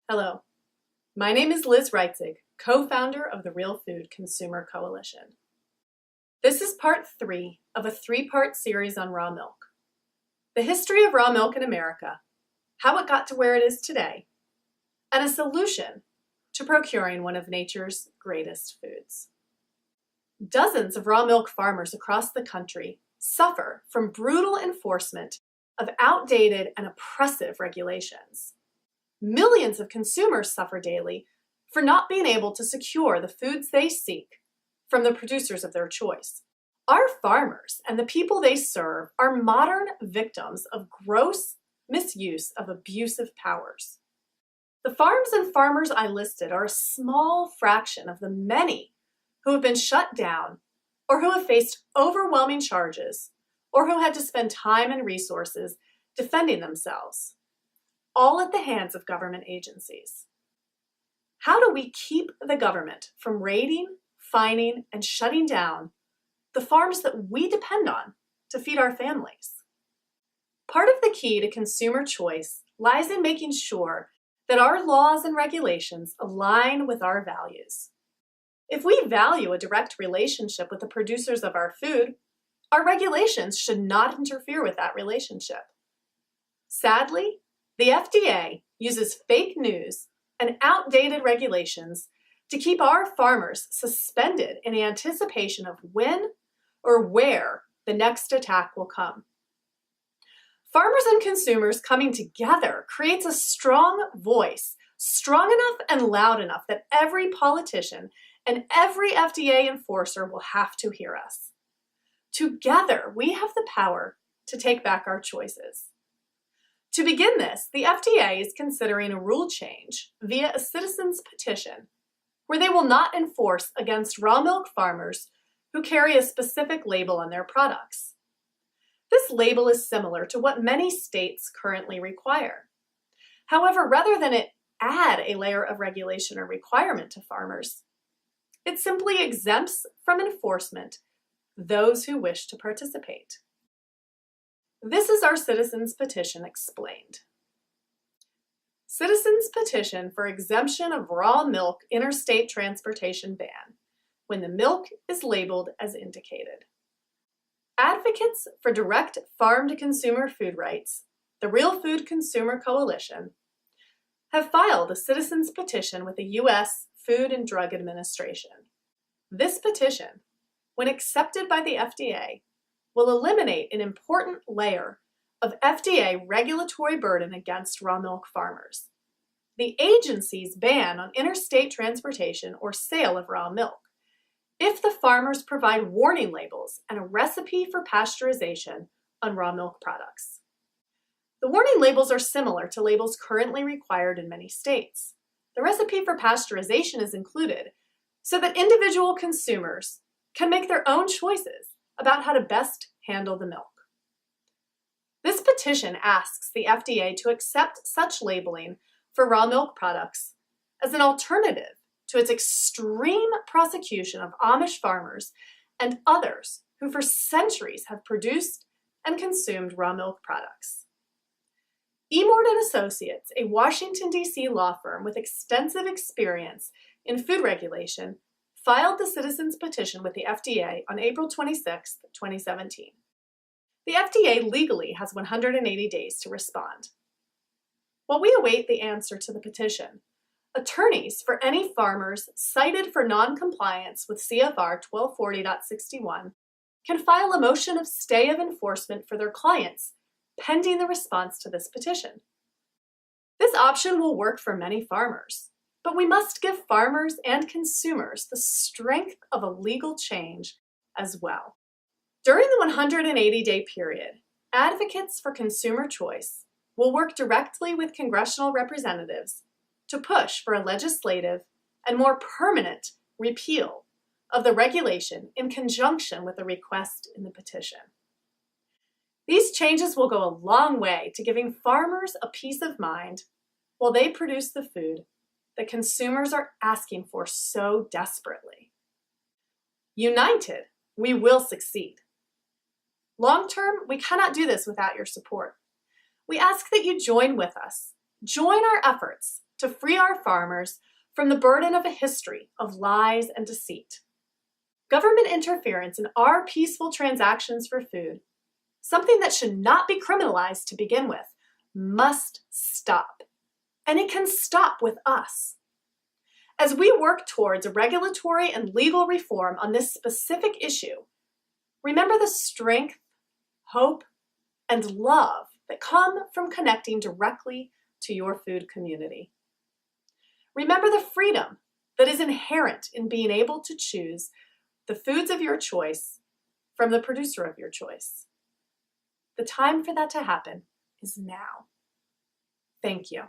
Hello, my name is Liz Reitzig, co-founder of the Real Food Consumer Coalition. This is part 3 of a 3-part series on raw milk. The history of raw milk in America, how it got to where it is today, and a solution to procuring one of nature's greatest foods. Dozens of raw milk farmers across the country suffer from brutal enforcement of outdated and oppressive regulations. Millions of consumers suffer daily for not being able to secure the foods they seek from the producers of their choice. Our farmers and the people they serve are modern victims of gross misuse of abusive powers. The farms and farmers I listed are a small fraction of the many who have been shut down or who have faced overwhelming charges or who had to spend time and resources defending themselves, all at the hands of government agencies. How do we keep the government from raiding, fining, and shutting down the farms that we depend on to feed our families? Part of the key to consumer choice lies in making sure that our laws and regulations align with our values. If we value a direct relationship with the producers of our food, our regulations should not interfere with that relationship. Sadly, the FDA uses fake news and outdated regulations to keep our farmers suspended in anticipation of when or where the next attack will come. Farmers and consumers coming together creates a strong voice, strong enough and loud enough that every politician and every FDA enforcer will have to hear us. Together, we have the power to take back our choices. To begin this, the FDA is considering a rule change via a citizen's petition where they will not enforce against raw milk farmers who carry a specific label on their products. This label is similar to what many states currently require. However, rather than it add a layer of regulation or requirement to farmers, it simply exempts from enforcement those who wish to participate. This is our citizens' petition explained. Citizens' petition for exemption of raw milk interstate transportation ban when the milk is labeled as indicated. Advocates for direct farm-to-consumer food rights, the Real Food Consumer Coalition, have filed a citizens' petition with the U.S. Food and Drug Administration. This petition, when accepted by the FDA, will eliminate an important layer of FDA regulatory burden against raw milk farmers. The agency's ban on interstate transportation or sale of raw milk, if the farmers provide warning labels and a recipe for pasteurization on raw milk products. The warning labels are similar to labels currently required in many states. The recipe for pasteurization is included so that individual consumers can make their own choices about how to best handle the milk. This petition asks the FDA to accept such labeling for raw milk products as an alternative to its extreme prosecution of Amish farmers and others who for centuries have produced and consumed raw milk products. Emord and Associates, a Washington, D.C. law firm with extensive experience in food regulation, filed the citizens' petition with the FDA on April 26, 2017. The FDA legally has 180 days to respond. While we await the answer to the petition, attorneys for any farmers cited for non-compliance with CFR 1240.61 can file a motion of stay of enforcement for their clients pending the response to this petition. This option will work for many farmers, but we must give farmers and consumers the strength of a legal change as well. During the 180-day period, advocates for consumer choice will work directly with congressional representatives to push for a legislative and more permanent repeal of the regulation in conjunction with the request in the petition. These changes will go a long way to giving farmers a peace of mind while they produce the food that consumers are asking for so desperately. United, we will succeed. Long term, we cannot do this without your support. We ask that you join with us. Join our efforts to free our farmers from the burden of a history of lies and deceit. Government interference in our peaceful transactions for food, something that should not be criminalized to begin with, must stop. And it can stop with us. As we work towards regulatory and legal reform on this specific issue, remember the strength, hope, and love that come from connecting directly to your food community. Remember the freedom that is inherent in being able to choose the foods of your choice from the producer of your choice. The time for that to happen is now. Thank you.